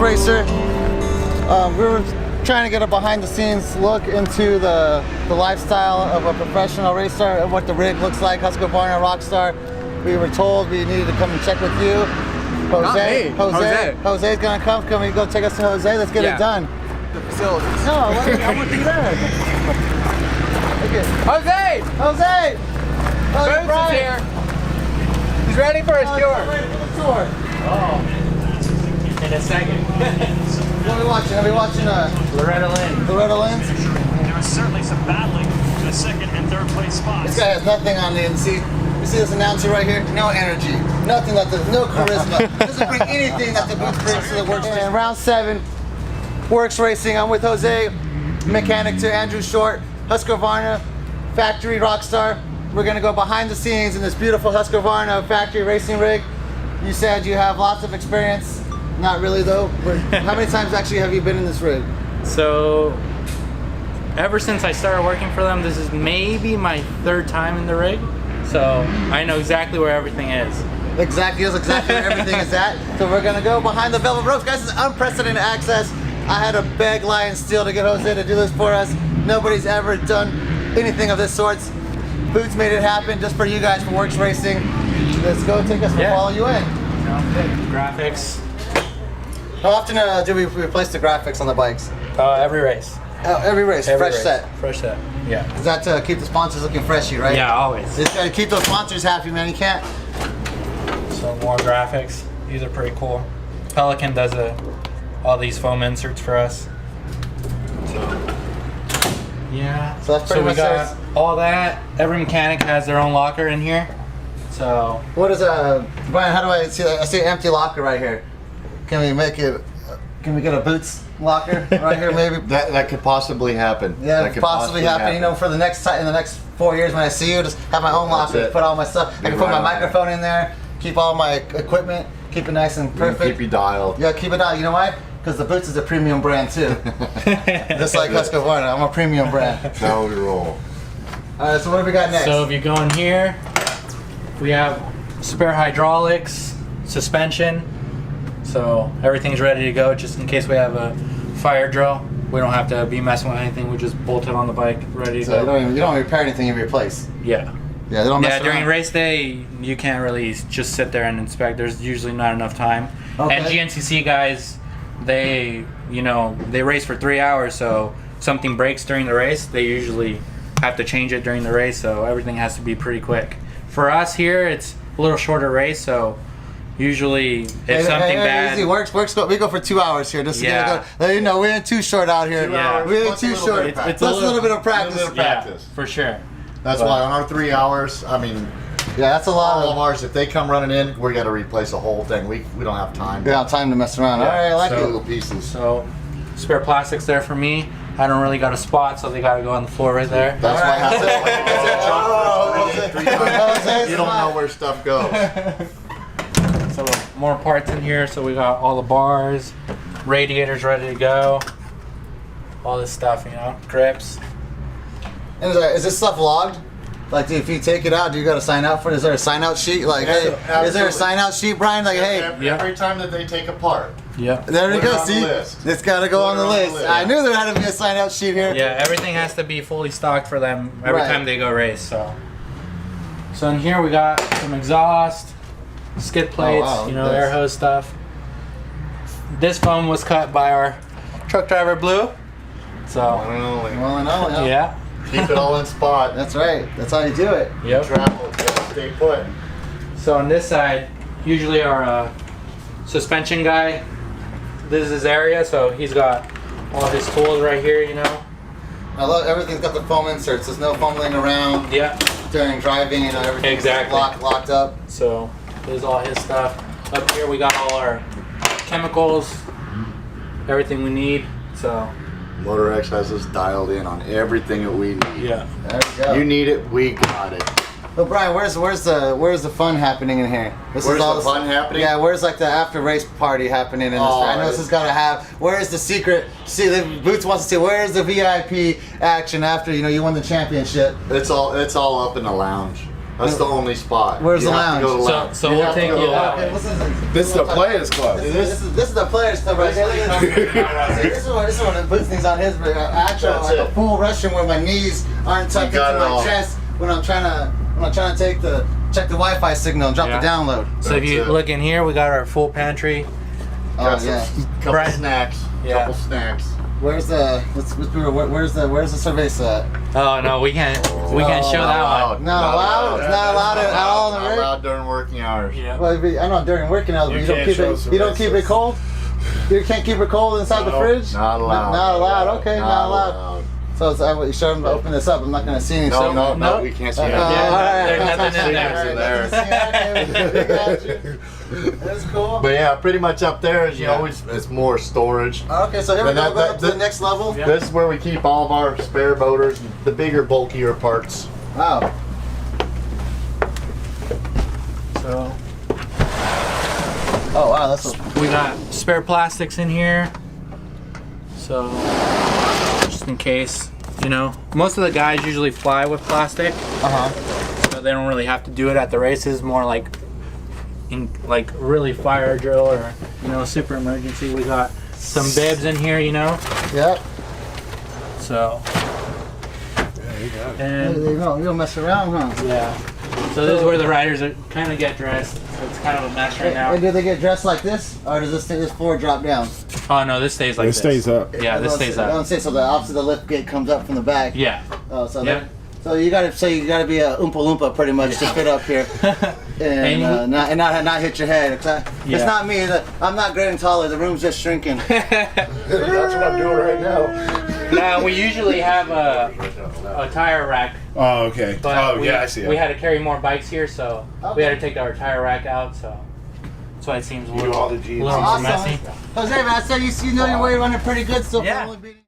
racer. We were trying to get a behind-the-scenes look into the lifestyle of a professional racer and what the rig looks like. Husqvarna, Rockstar. We were told we needed to come and check with you. Jose's gonna come. Can we go take us to Jose? Let's get it done. The facilities. No, I want to be there. Okay. Jose! Jose! Oh, Boots is here. He's ready for his tour. Ready for the tour. Oh. In a second. What are we watching? Are we watching Loretta Lynn. Loretta Lynn? There is certainly some battling for the second and third place spots. This guy has nothing on the MC. You see this announcer right here? No energy. Nothing that no charisma. Doesn't bring anything that the booth brings to the WORCS. And round 7, WORCS Racing. I'm with Jose, mechanic to Andrew Short, Husqvarna, factory Rockstar. We're gonna go behind the scenes in this beautiful Husqvarna factory racing rig. You said you have lots of experience. Not really though. How many times actually have you been in this rig? So, ever since I started working for them, this is maybe my 3rd time in the rig. So, I know exactly where everything is. Exactly where everything is at. So we're gonna go behind the velvet ropes. Guys, this is unprecedented access. I had to beg, lie, and steal to get Jose to do this for us. Nobody's ever done anything of this sort. Boots made it happen just for you guys for WORCS Racing. Let's go take us and follow you in. Graphics. How often do we replace the graphics on the bikes? Every race. Oh, every race, fresh set. Fresh set, yeah. Is that to keep the sponsors looking freshy, right? Yeah, always. Just gotta keep those sponsors happy, man. You can't. So more graphics. These are pretty cool. Pelican does all these foam inserts for us. So, yeah. So that's pretty we much got it. all that. Every mechanic has their own locker in here. So. What is Brian? How do I see that? I see an empty locker right here. Can we make it? Can we get a Boots locker right here, maybe? That could possibly happen. Yeah, that it could could possibly happen. You know, for the next time, in the next 4 years when I see you, just have my own locker, it. put all my stuff. I can put my microphone in there, keep all my equipment, keep it nice and perfect. Keep you dialed. Yeah, keep it dialed. You know why? Because the Boots is a premium brand too. Just like Husqvarna, I'm a premium brand. That's how we roll. All right, so what do we got next? So if you go in here, we have spare hydraulics, suspension. So everything's ready to go just in case we have a fire drill. We don't have to be messing with anything. We just bolt it on the bike, ready to go. You don't repair anything, you replace. Yeah. Yeah, they don't mess during around. race day, you can't really just sit there and inspect. There's usually not enough time. Okay. And GNCC guys, they race for 3 hours, so something breaks during the race, they usually have to change it during the race, so everything has to be pretty quick. For us here, it's a little shorter race, so usually if something bad. Easy. WORCS we go for 2 hours here just to get it going. Let you know, we ain't too short out here. Yeah. We ain't too short. It's a little bit of practice. Yeah, for sure. That's why on our 3 hours, I mean, yeah, that's a lot all of of ours. If they come running in, we got to replace the whole thing. We don't have time. We don't have time to mess around. All right, I like So it. little pieces. So spare plastics there for me. I don't really got a spot, so they got to go on the floor right there. That's All why right. 3 times. You don't know where stuff goes. So more parts in here. So we got all the bars, radiators ready to go, all this stuff, grips. And is this stuff logged? Like, if you take it out, do you got to sign out for it? Is there a sign out sheet? Like, hey, is there a sign out sheet, Brian? Like, hey. Every time that they take apart. Yep. There we Put it go. on the See, list. it's got to go on the Put it on the list. list. I knew there had to be a sign out sheet here. Yeah, everything has to be fully stocked for them every Right. time they go race. So in here we got some exhaust, skid plates, wow, air hose stuff. This foam was cut by our truck driver, Blue. So Well, Well, I know. yeah. keep it all in spot. That's right. That's how you do it. Yep. Travel. Stay put. So on this side, usually our suspension guy, this is his area, so he's got all his tools right here, I love everything's got the foam inserts. There's no fumbling around Yeah. during driving. Everything's Exactly. locked up. So there's all his stuff. Up here we got all our chemicals, everything we need. So MotoEffeX has us dialed in on everything that we need. yeah. There we go. You need it, we got it. But Brian, where's the fun happening in here? Where's the fun happening? Yeah, where's like the after race party happening in this? I know this is gonna have. Where's the secret? See, the Boots wants to see where's the VIP action after you won the championship. It's all up in the lounge. That's the only spot. Where's You the have to go to lounge? lounge. So You we'll have to take go you to that lounge. way. This is the players club. This is the players stuff right here. This is what it puts things on his actual That's like a it. full Russian where my knees aren't tucked into got it my all. chest when I'm trying to check the Wi-Fi signal and drop Yeah. the download. So if you That's it. look in here, we got our full pantry. Oh Got yeah. couple Right. snacks. Yeah. Couple snacks. Where's the where's the cerveza at? Oh no, we can't show that one. Not allowed. It's not allowed at all on the Not rig. allowed during working hours. Yeah. Well, I know during working hours, but you don't can't keep show it. You don't keep it cervezas. cold. You can't keep it cold inside the fridge. Not allowed. Not allowed. Okay, not allowed. So it's, you show them to open this up. I'm not gonna see any. No, no, no. we can't see Yeah, that. there's nothing in there. That's cool. But yeah, pretty much up there is, you Yeah. know, it's more storage. Okay, so here we And go. that- Go up to that- the next level. Yeah. This is where we keep all of our spare motors, the bigger, bulkier parts. Wow. So Oh wow, that's a, we got spare plastics in here. So just in case, you know, most of the guys usually fly with plastic, so they don't really have to do it at the races. More like in like really fire drill or, you know, super emergency. We got some bibs in here, you know. Yep. So There and you go. You don't mess around, huh? yeah. So this is where the riders kind of get dressed. So it's kind of a mess right now. And do they get dressed like this, or does this floor drop down? Oh no, this stays like It this. stays up. Yeah, this stays I up. don't say so. The opposite of the lift gate comes up from the back. Yeah. Oh, so Yeah. so you gotta be a oompa loompa pretty much to fit up here, and not hit your head. It's Yeah. not me. I'm not getting taller. The room's just shrinking. That's what I'm doing right now. Now we usually have a tire rack, Oh, okay. but Oh, we, yeah, I see it. we had to carry more bikes here, so we had to take our tire rack out. So that's why it seems a You do all the little G's. more Awesome. messy. Jose, man, I said you know your way running pretty good so far. Yeah. Only beating-